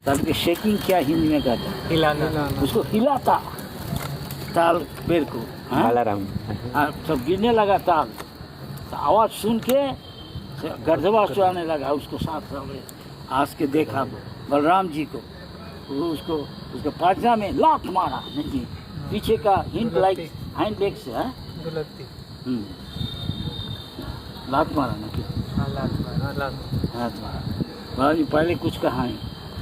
ताल के शेकिंग क्या हिंदी में कहते हैं? हिलाना। उसको हिलाता ताल पेड़ को, हाँ? बालाराम। हाँ, सब गिरने लगा ताल, तो आवाज सुन के गर्दबास आने लगा उसको साथ साथ आस के देखा बलराम जी को, वो उसको उसके पाजा में लात मारा, नहीं पीछे का हिंड हाइंड लेग से, हाँ? लात मारा ना, क्यों लात मारा बाबा जी पहले कुछ कहा नहीं,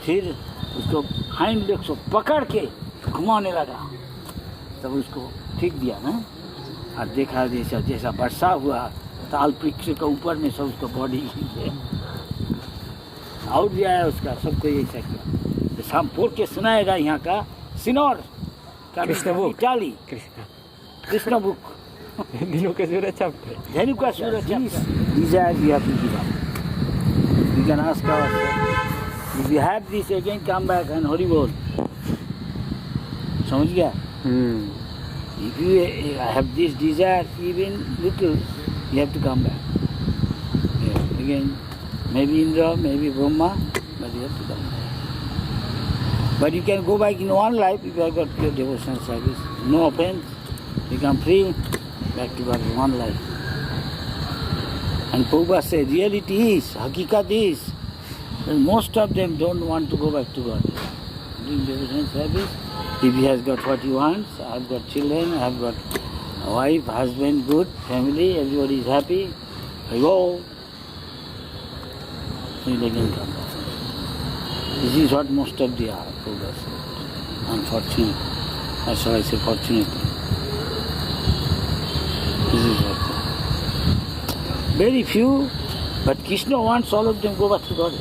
फिर उसको हाइंड लेग से पकड़ के घुमाने लगा, तब उसको ठीक दिया ना। और देखा जैसा जैसा वर्षा हुआ ताल वृक्ष के ऊपर में सब उसका बॉडी आउट भी आया उसका, सबको ऐसा किया। तो शाम फोड़ के सुनाएगा यहाँ का सिनौर का Krishna book. Italy Krishna book धेनु का सूरज चैप्टर। धेनु का सूरज desire we have to give up. We can ask ourselves, if we have this again, come back and Hari Bol. समझ गया? If you have this desire, even little, you have to come back. Yes. Again, maybe Indra, maybe Brahma, but you have to come back. But you can go back in one life if you have got pure devotional service. No offense, become free, back to God in one life. And Prabhupada said, reality is, hakikat is, that most of them don't want to go back to God. Doing devotional service, if he has got what he wants, I have got children, I have got a wife, husband, good, family, everybody is happy, I go. So they can come back. This is what most of the are, Prabhupada said. Unfortunately. That's why I say fortunately. This is what. Very few, but Krishna wants all of them go back to God.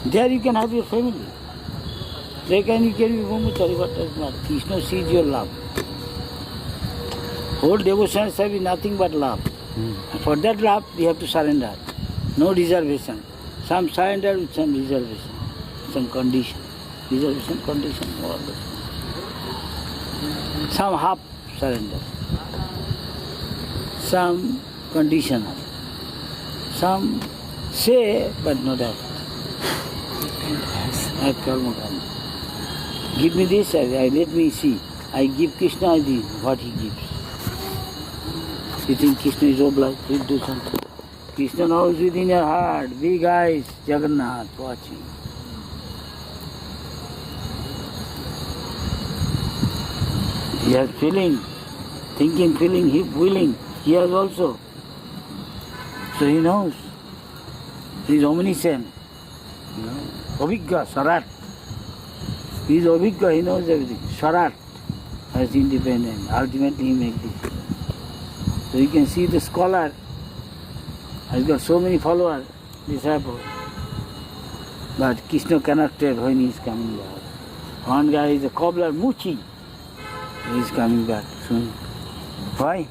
There you can have your family. There you can be brahmachari, what does not. Krishna sees your love. Whole devotion service is nothing but love. And for that love, we have to surrender. No reservation. Some surrender with some reservation, some condition. Reservation, condition, all this. Some half surrender. Some conditional. Some say but not act. Act karma karma. Give me this, let me see. I give Krishna what he gives. You think Krishna is obliged? Please do something. Krishna knows within your heart, big eyes, Jagannath watching. He has feeling, thinking, feeling, he willing. He has also. So he knows. He is omniscient. Abhigga, Sarat. He is Abhigga, he knows everything. Sarat as independent. Ultimately he makes this. So you can see the scholar has got so many followers, disciples. But Krishna cannot tell when he is coming back. One guy is a cobbler, Muchi. He is coming back soon. Why?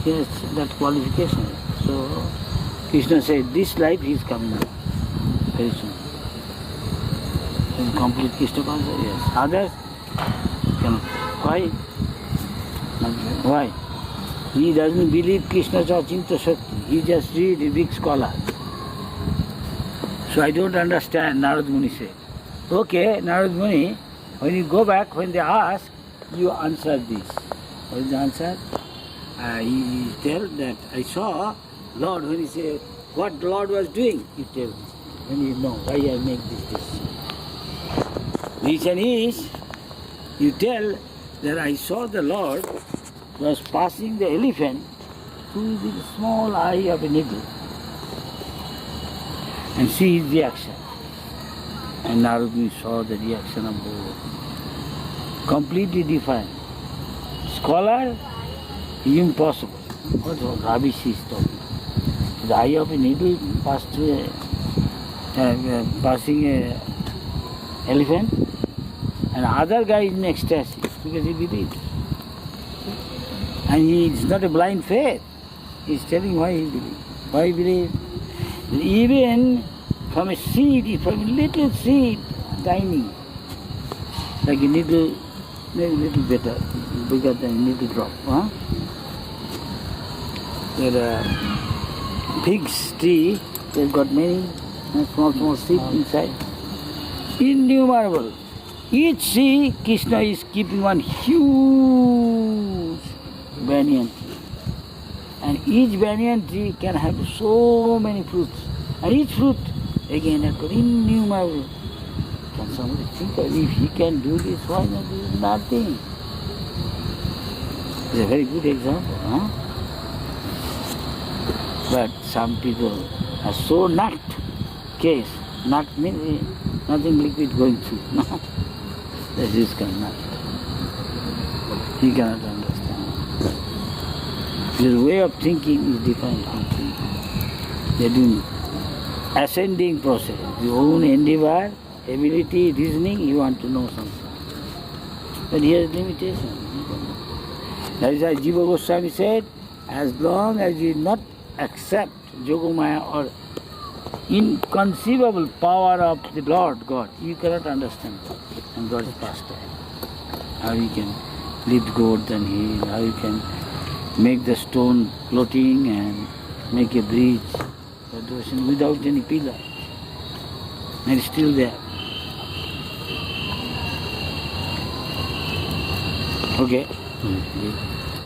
Yes, that qualification. So Krishna said, this life he is coming back very soon. In complete Krishna consciousness, yes. Others cannot. Why? Why? He doesn't believe Krishna's Achinta Shakti. He just read a big scholar. So I don't understand, Narad Muni said. Okay, Narad Muni, when you go back, when they ask, you answer this. What is the answer? He tell that I saw Lord, when he said, what the Lord was doing, you tell this. When you know why I make this decision. Reason is, you tell that I saw the Lord was passing the elephant through the small eye of a needle and see his reaction. And Narad saw the reaction of both. Completely different. Scholar, impossible. What rubbish is talking? The eye of a needle passed through passing a elephant, and other guy is in ecstasy because he believes. And he is not a blind faith. He is telling why he believes. Why he believes? Even from a seed, from a little seed, tiny, like a needle, maybe a little better, bigger than a needle drop. Huh? There fig's tree, they've got many small seeds inside. Innumerable. Each tree, Krishna is keeping one huge banyan tree. And each banyan tree can have so many fruits. And each fruit, again, has got innumerable. Can somebody think of if he can do this, why not do nothing? It's a very good example, huh? But some people are so knocked case. Knocked means nothing liquid going through. No. That is cannot. He cannot understand. His way of thinking is different from thinking. They are doing ascending process. Your own endeavor, ability, reasoning, you want to know something. But here is limitation. That is why Jiva Goswami said, as long as you not accept Yogamaya or inconceivable power of the Lord God, you cannot understand God. And God is pastime. How you can lift goats and heal, how you can make the stone floating and make a bridge for the ocean without any pillar. And it's still there. Okay.